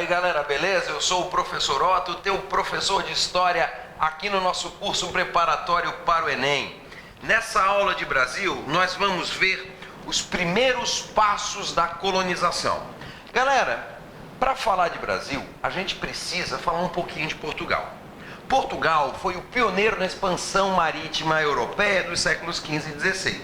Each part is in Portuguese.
Aí galera, beleza? Eu sou o professor Otto, teu professor de História aqui no nosso curso preparatório para o Enem. Nessa aula de Brasil, nós vamos ver os primeiros passos da colonização. Galera, para falar de Brasil, a gente precisa falar um pouquinho de Portugal. Portugal foi o pioneiro na expansão marítima europeia dos séculos XV e XVI.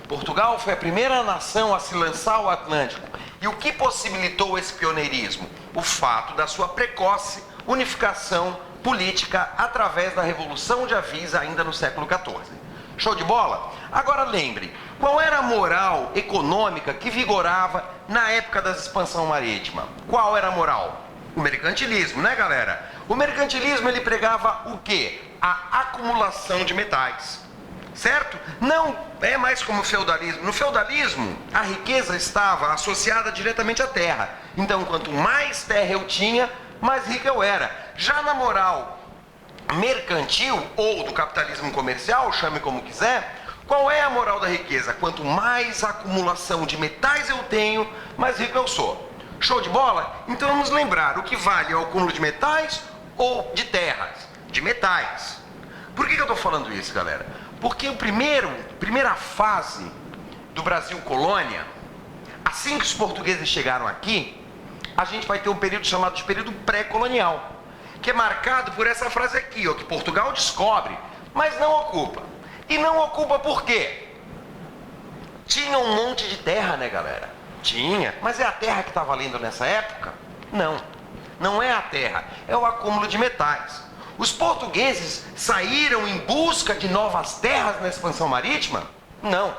Portugal foi a primeira nação a se lançar ao Atlântico. E o que possibilitou esse pioneirismo? O fato da sua precoce unificação política através da Revolução de Avis ainda no século XIV. Show de bola? Agora lembre, qual era a moral econômica que vigorava na época da expansão marítima? Qual era a moral? O mercantilismo, né galera? O mercantilismo ele pregava o quê? A acumulação de metais. Certo? Não é mais como o feudalismo. No feudalismo, a riqueza estava associada diretamente à terra. Então, quanto mais terra eu tinha, mais rico eu era. Já na moral mercantil ou do capitalismo comercial, chame como quiser, qual é a moral da riqueza? Quanto mais acumulação de metais eu tenho, mais rico eu sou. Show de bola? Então vamos lembrar, o que vale é o acúmulo de metais ou de terras? De metais. Por que eu estou falando isso, galera? Porque primeira fase do Brasil colônia, assim que os portugueses chegaram aqui, a gente vai ter um período chamado de período pré-colonial, que é marcado por essa frase aqui, ó, que Portugal descobre, mas não ocupa. E não ocupa por quê? Tinha um monte de terra, né, galera? Tinha, mas é a terra que está valendo nessa época? Não, não é a terra, é o acúmulo de metais. Os portugueses saíram em busca de novas terras na expansão marítima? Não.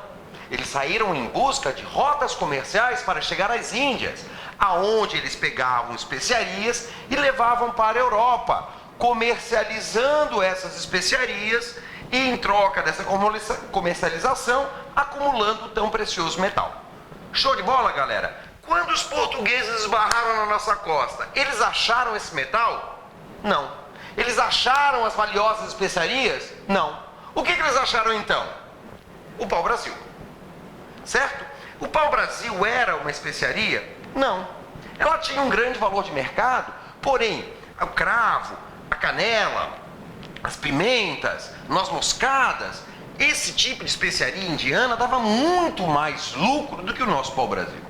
Eles saíram em busca de rotas comerciais para chegar às Índias, aonde eles pegavam especiarias e levavam para a Europa, comercializando essas especiarias e, em troca dessa comercialização, acumulando o tão precioso metal. Show de bola, galera? Quando os portugueses esbarraram na nossa costa, eles acharam esse metal? Não. Eles acharam as valiosas especiarias? Não. O que eles acharam então? O pau-brasil. Certo? O pau-brasil era uma especiaria? Não. Ela tinha um grande valor de mercado, porém, o cravo, a canela, as pimentas, noz moscadas, esse tipo de especiaria indiana dava muito mais lucro do que o nosso pau-brasil.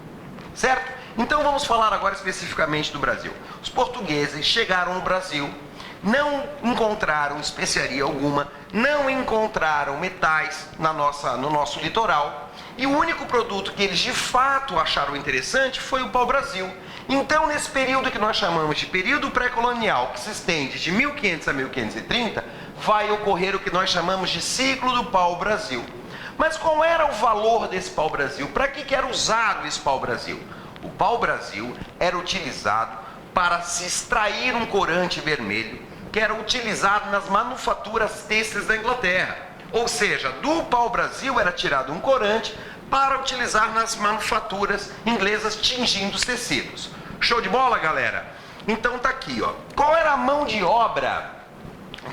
Certo? Então vamos falar agora especificamente do Brasil. Os portugueses chegaram no Brasil, não encontraram especiaria alguma, não encontraram metais no nosso litoral, e o único produto que eles de fato acharam interessante foi o pau-brasil. Então, nesse período que nós chamamos de período pré-colonial, que se estende de 1500 a 1530, vai ocorrer o que nós chamamos de ciclo do pau-brasil. Mas qual era o valor desse pau-brasil? Para que era usado esse pau-brasil? O pau-brasil era utilizado para se extrair um corante vermelho, que era utilizado nas manufaturas têxteis da Inglaterra. Ou seja, do pau-brasil era tirado um corante para utilizar nas manufaturas inglesas tingindo os tecidos. Show de bola, galera? Então tá aqui, ó. Qual era a mão de obra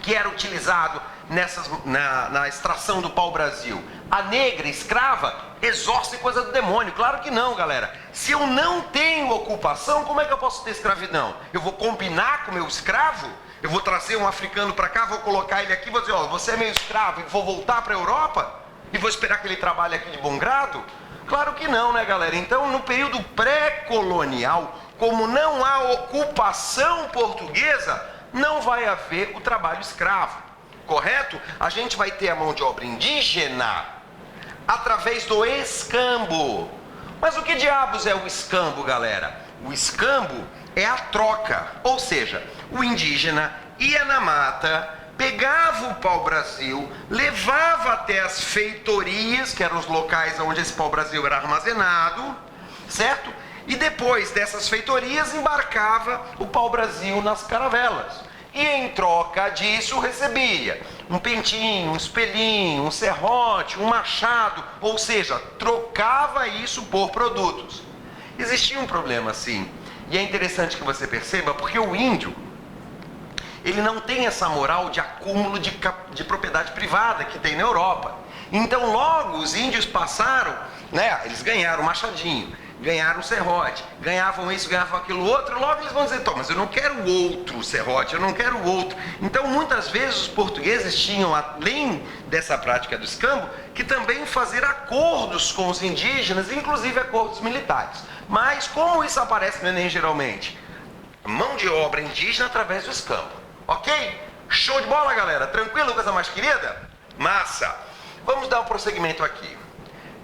que era utilizado na extração do pau-brasil? A negra, escrava, exorça e coisa do demônio. Claro que não, galera. Se eu não tenho ocupação, como é que eu posso ter escravidão? Eu vou combinar com o meu escravo? Eu vou trazer um africano para cá, vou colocar ele aqui, vou dizer, ó, você é meu escravo e vou voltar para a Europa? E vou esperar que ele trabalhe aqui de bom grado? Claro que não, né, galera? Então, no período pré-colonial, como não há ocupação portuguesa, não vai haver o trabalho escravo, correto? A gente vai ter a mão de obra indígena através do escambo. Mas o que diabos é o escambo, galera? O escambo é a troca, ou seja, o indígena ia na mata, pegava o pau-brasil, levava até as feitorias, que eram os locais onde esse pau-brasil era armazenado, certo? E depois dessas feitorias embarcava o pau-brasil nas caravelas. E em troca disso recebia um pentinho, um espelhinho, um serrote, um machado, ou seja, trocava isso por produtos. Existia um problema sim, e é interessante que você perceba, porque o índio, ele não tem essa moral de acúmulo de propriedade privada que tem na Europa. Então logo os índios passaram, né, eles ganharam o machadinho, ganharam o serrote, ganhavam isso, ganhavam aquilo outro, logo eles vão dizer, mas eu não quero outro serrote, eu não quero outro. Então, muitas vezes, os portugueses tinham, além dessa prática do escambo, que também fazer acordos com os indígenas, inclusive acordos militares. Mas, como isso aparece no Enem geralmente? Mão de obra indígena através do escambo, ok? Show de bola, galera? Tranquilo, coisa mais querida? Massa! Vamos dar um prosseguimento aqui.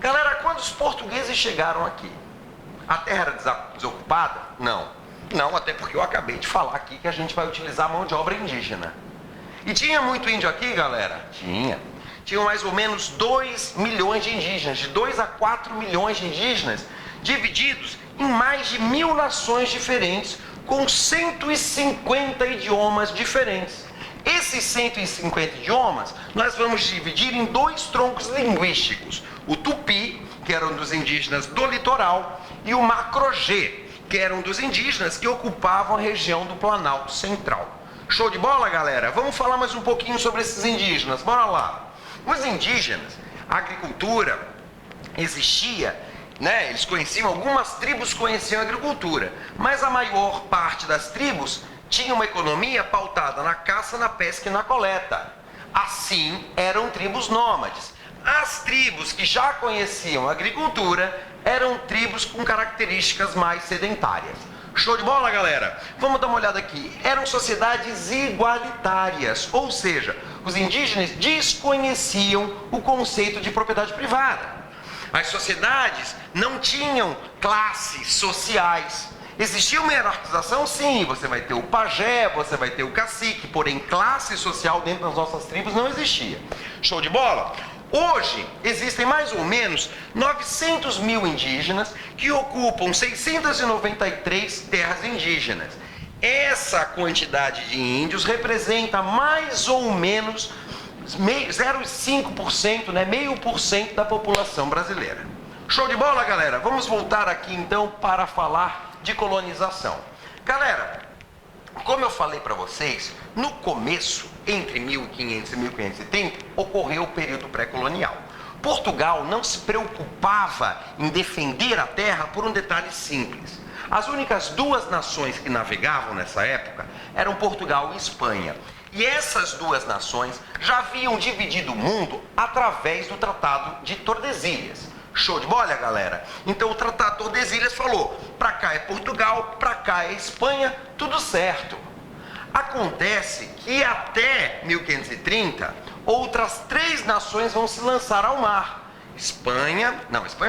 Galera, quando os portugueses chegaram aqui, a terra era desocupada? Não. Não, até porque eu acabei de falar aqui que a gente vai utilizar mão de obra indígena. E tinha muito índio aqui, galera? Tinha. Tinham mais ou menos 2 milhões de indígenas, de 2 a 4 milhões de indígenas, divididos em mais de 1.000 nações diferentes, com 150 idiomas diferentes. Esses 150 idiomas, nós vamos dividir em 2 troncos linguísticos. O tupi, que era um dos indígenas do litoral, e o macro-G, que eram dos indígenas que ocupavam a região do Planalto Central. Show de bola, galera? Vamos falar mais um pouquinho sobre esses indígenas. Bora lá. Os indígenas, a agricultura existia, né? Eles conheciam, algumas tribos conheciam a agricultura, mas a maior parte das tribos tinha uma economia pautada na caça, na pesca e na coleta. Assim, eram tribos nômades. As tribos que já conheciam a agricultura eram tribos com características mais sedentárias. Show de bola, galera? Vamos dar uma olhada aqui. Eram sociedades igualitárias, ou seja, os indígenas desconheciam o conceito de propriedade privada. As sociedades não tinham classes sociais. Existia uma hierarquização, sim, você vai ter o pajé, você vai ter o cacique, porém classe social dentro das nossas tribos não existia. Show de bola? Hoje, existem mais ou menos 900 mil indígenas que ocupam 693 terras indígenas. Essa quantidade de índios representa mais ou menos 0,5%, né, 0,5% da população brasileira. Show de bola, galera? Vamos voltar aqui então para falar de colonização. Galera, como eu falei para vocês, no começo, entre 1500 e 1530, ocorreu o período pré-colonial. Portugal não se preocupava em defender a terra por um detalhe simples. As únicas 2 nações que navegavam nessa época eram Portugal e Espanha. E essas 2 nações já haviam dividido o mundo através do Tratado de Tordesilhas. Show de bola, galera? Então o Tratado de Tordesilhas falou, pra cá é Portugal, pra cá é Espanha, tudo certo. Acontece que até 1530, outras 3 nações vão se lançar ao mar. Espanha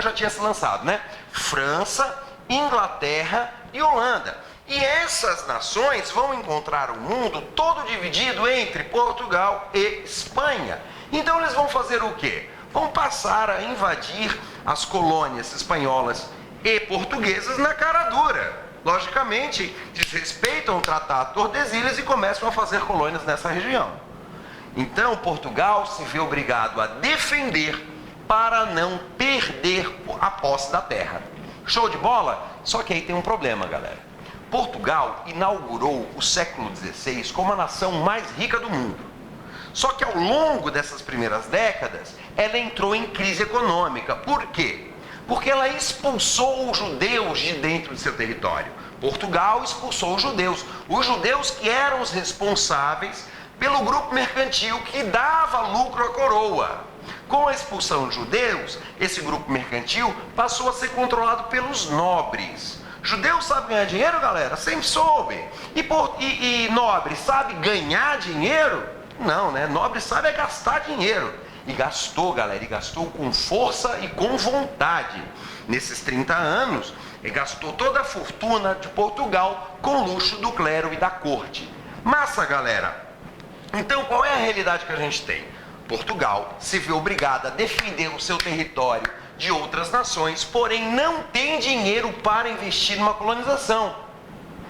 já tinha se lançado, né? França, Inglaterra e Holanda. E essas nações vão encontrar o mundo todo dividido entre Portugal e Espanha. Então eles vão fazer o quê? Vão passar a invadir as colônias espanholas e portuguesas na cara dura. Logicamente, desrespeitam o Tratado de Tordesilhas e começam a fazer colônias nessa região. Então, Portugal se vê obrigado a defender para não perder a posse da terra. Show de bola? Só que aí tem um problema, galera. Portugal inaugurou o século XVI como a nação mais rica do mundo. Só que ao longo dessas primeiras décadas, ela entrou em crise econômica. Por quê? Porque ela expulsou os judeus de dentro de seu território. Portugal expulsou os judeus que eram os responsáveis pelo grupo mercantil que dava lucro à coroa. Com a expulsão dos judeus, esse grupo mercantil passou a ser controlado pelos nobres. Judeu sabe ganhar dinheiro, galera? Sempre soube. E nobre sabe ganhar dinheiro? Não, né? Nobre sabe é gastar dinheiro. E gastou, galera, e gastou com força e com vontade. Nesses 30 anos, ele gastou toda a fortuna de Portugal com luxo do clero e da corte. Massa, galera! Então, qual é a realidade que a gente tem? Portugal se vê obrigada a defender o seu território de outras nações, porém não tem dinheiro para investir numa colonização.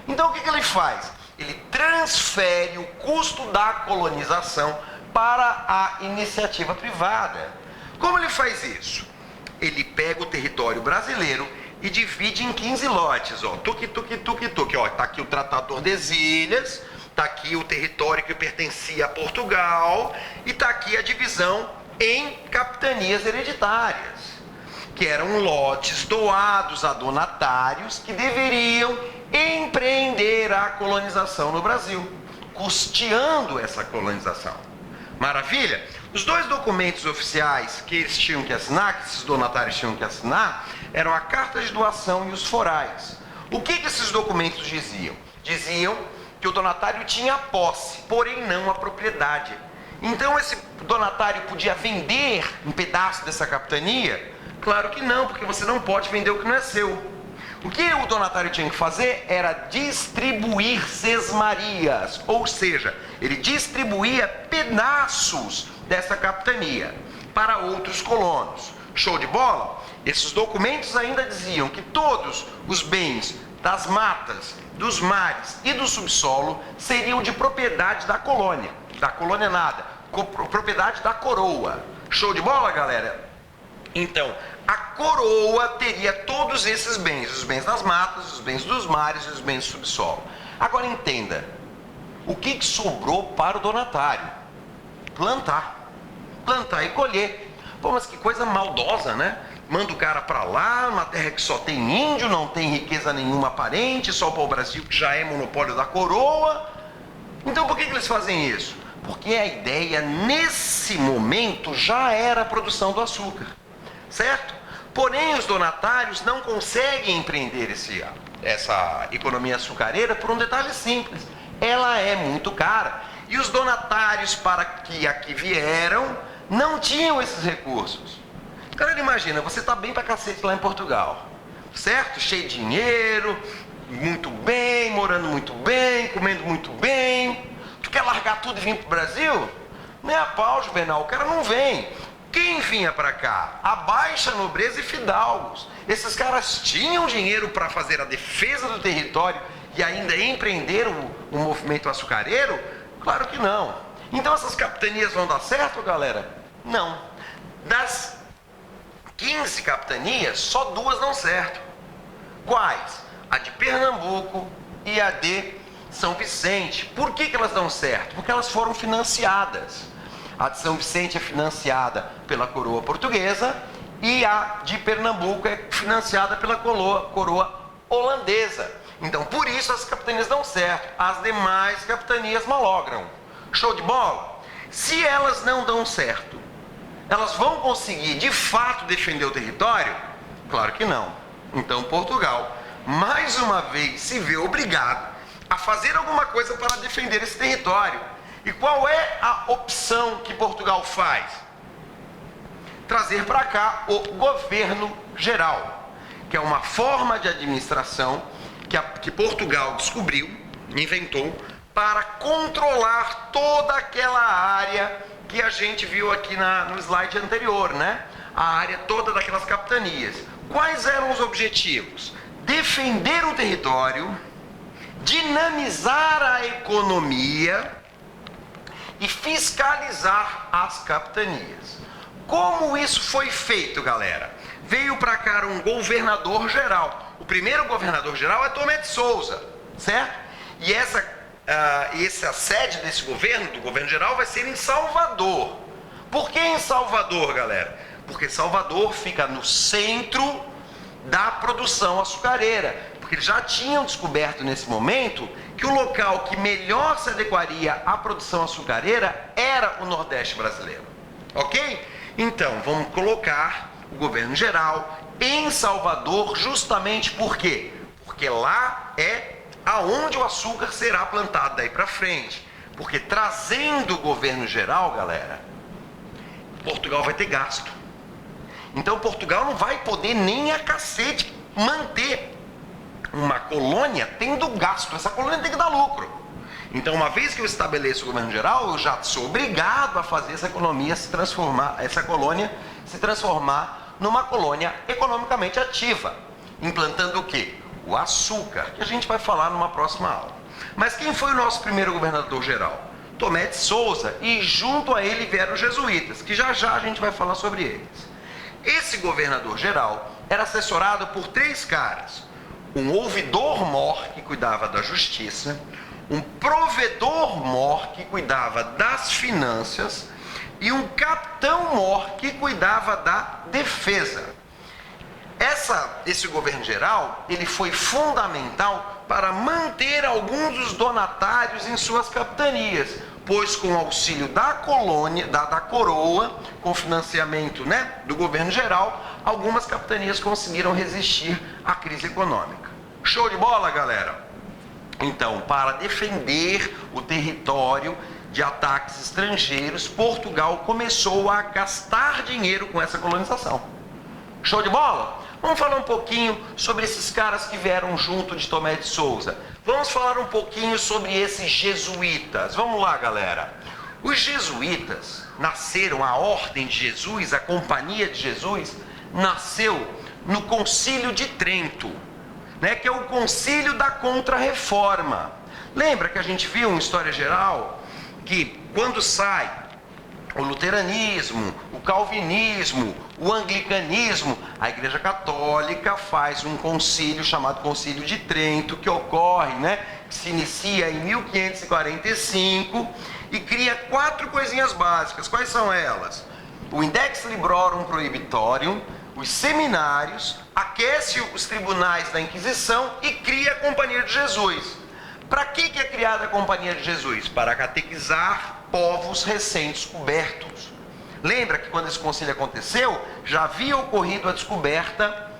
Então, o que ele faz? Ele transfere o custo da colonização para a iniciativa privada. Como ele faz isso? Ele pega o território brasileiro e divide em 15 lotes, ó, tuque, ó, tá aqui o Tratado de Tordesilhas, tá aqui o território que pertencia a Portugal e tá aqui a divisão em capitanias hereditárias. que eram lotes doados a donatários que deveriam empreender a colonização no Brasil, custeando essa colonização. Maravilha? Os dois documentos oficiais que eles tinham que assinar, que esses donatários tinham que assinar, eram a carta de doação e os forais. O que esses documentos diziam? Diziam que o donatário tinha a posse, porém não a propriedade. Então esse donatário podia vender um pedaço dessa capitania? Claro que não, porque você não pode vender o que não é seu. O que o donatário tinha que fazer era distribuir sesmarias, ou seja, ele distribuía pedaços dessa capitania para outros colonos. Show de bola? Esses documentos ainda diziam que todos os bens das matas, dos mares e do subsolo seriam de propriedade da colônia nada, propriedade da coroa. Show de bola, galera? Então, a coroa teria todos esses bens, os bens das matas, os bens dos mares e os bens do subsolo. Agora entenda, o que sobrou para o donatário? Plantar e colher. Pô, mas que coisa maldosa, né? Manda o cara para lá, uma terra que só tem índio, não tem riqueza nenhuma aparente, só para o Brasil que já é monopólio da coroa. Então por que eles fazem isso? Porque a ideia nesse momento já era a produção do açúcar, certo? Porém os donatários não conseguem empreender essa economia açucareira por um detalhe simples: ela é muito cara. E os donatários para que aqui vieram não tinham esses recursos. Cara, imagina, você tá bem pra cacete lá em Portugal, certo? Cheio de dinheiro, muito bem, morando muito bem, comendo muito bem. Tu quer largar tudo e vir pro Brasil? Nem a pau, Juvenal, o cara não vem. Quem vinha para cá? A baixa nobreza e fidalgos. Esses caras tinham dinheiro para fazer a defesa do território e ainda empreender o movimento açucareiro? Claro que não. Então essas capitanias vão dar certo, galera? Não. Das 15 capitanias, só 2 dão certo. Quais? A de Pernambuco e a de São Vicente. Por que elas dão certo? Porque elas foram financiadas. A de São Vicente é financiada pela coroa portuguesa e a de Pernambuco é financiada pela coroa holandesa. Então, por isso as capitanias dão certo. As demais capitanias malogram. Show de bola? Se elas não dão certo, elas vão conseguir de fato defender o território? Claro que não. Então Portugal, mais uma vez, se vê obrigado a fazer alguma coisa para defender esse território. E qual é a opção que Portugal faz? Trazer para cá o governo geral, que é uma forma de administração que Portugal descobriu, inventou, para controlar toda aquela área que a gente viu aqui no slide anterior, né? A área toda daquelas capitanias. Quais eram os objetivos? Defender o território, dinamizar a economia e fiscalizar as capitanias. Como isso foi feito, galera? Veio para cá um governador geral. O primeiro governador geral é Tomé de Souza, certo? E essa sede desse governo, do governo geral, vai ser em Salvador. Por que em Salvador, galera? Porque Salvador fica no centro da produção açucareira. Porque eles já tinham descoberto nesse momento que o local que melhor se adequaria à produção açucareira era o Nordeste brasileiro. Ok? Então, vamos colocar o governo geral em Salvador justamente por quê? Porque lá é aonde o açúcar será plantado daí para frente. Porque trazendo o governo geral, galera, Portugal vai ter gasto. Então Portugal não vai poder nem a cacete manter uma colônia tendo gasto. Essa colônia tem que dar lucro. Então, uma vez que eu estabeleço o governo geral, eu já sou obrigado a fazer essa colônia se transformar numa colônia economicamente ativa, implantando o quê? O açúcar, que a gente vai falar numa próxima aula. Mas quem foi o nosso primeiro governador geral? Tomé de Souza, e junto a ele vieram os jesuítas, que já já a gente vai falar sobre eles. Esse governador geral era assessorado por 3 caras: um ouvidor-mor, que cuidava da justiça, um provedor-mor, que cuidava das finanças, e um capitão-mor, que cuidava da defesa. Esse governo geral, ele foi fundamental para manter alguns dos donatários em suas capitanias, pois com o auxílio da colônia, da coroa, com financiamento, né, do governo geral, algumas capitanias conseguiram resistir à crise econômica. Show de bola, galera? Então, para defender o território de ataques estrangeiros, Portugal começou a gastar dinheiro com essa colonização. Show de bola? Vamos falar um pouquinho sobre esses caras que vieram junto de Tomé de Souza. Vamos falar um pouquinho sobre esses jesuítas. Vamos lá, galera. Os jesuítas nasceram, a Ordem de Jesus, a Companhia de Jesus, nasceu no Concílio de Trento, né, que é o concílio da Contra-Reforma. Lembra que a gente viu em História Geral que quando sai o luteranismo, o calvinismo, o anglicanismo, a Igreja Católica faz um concílio chamado Concílio de Trento, que ocorre, né, que se inicia em 1545 e cria 4 coisinhas básicas. Quais são elas? O Index Librorum Prohibitorium, os seminários, aquece os tribunais da Inquisição e cria a Companhia de Jesus. Para que é criada a Companhia de Jesus? Para catequizar povos recém-descobertos. Lembra que quando esse concílio aconteceu, já havia ocorrido a descoberta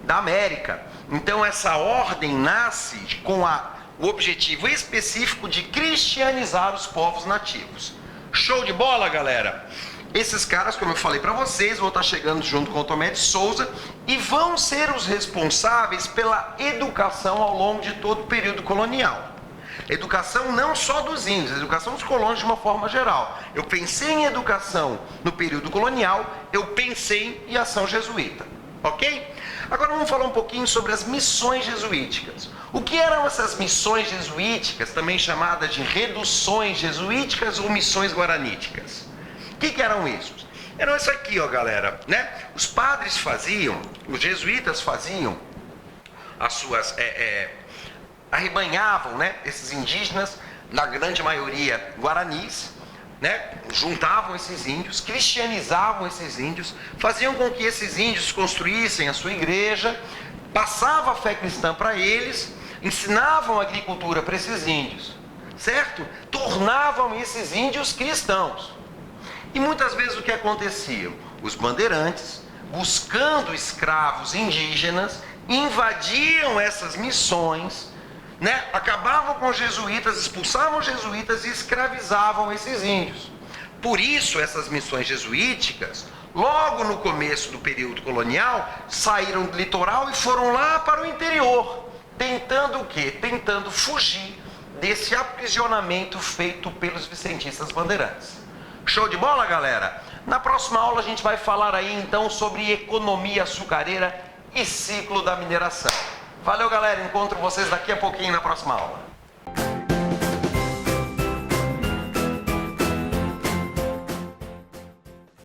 da América. Então essa ordem nasce com o objetivo específico de cristianizar os povos nativos. Show de bola, galera? Esses caras, como eu falei para vocês, vão estar chegando junto com o Tomé de Souza e vão ser os responsáveis pela educação ao longo de todo o período colonial. Educação não só dos índios, educação dos colonos de uma forma geral. Eu pensei em educação no período colonial, eu pensei em ação jesuíta, ok? Agora vamos falar um pouquinho sobre as missões jesuíticas. O que eram essas missões jesuíticas, também chamadas de reduções jesuíticas ou missões guaraníticas? O que eram isso? Eram isso aqui, ó, galera, né? Os padres faziam, os jesuítas faziam as suas... arrebanhavam, né, esses indígenas, na grande maioria guaranis, né, juntavam esses índios, cristianizavam esses índios, faziam com que esses índios construíssem a sua igreja, passava a fé cristã para eles, ensinavam a agricultura para esses índios, certo? Tornavam esses índios cristãos. E muitas vezes o que acontecia? Os bandeirantes, buscando escravos indígenas, invadiam essas missões, né? Acabavam com os jesuítas, expulsavam os jesuítas e escravizavam esses índios. Por isso, essas missões jesuíticas, logo no começo do período colonial, saíram do litoral e foram lá para o interior, tentando o quê? Tentando fugir desse aprisionamento feito pelos vicentistas bandeirantes. Show de bola, galera? Na próxima aula a gente vai falar aí então sobre economia açucareira e ciclo da mineração. Valeu, galera. Encontro vocês daqui a pouquinho na próxima aula.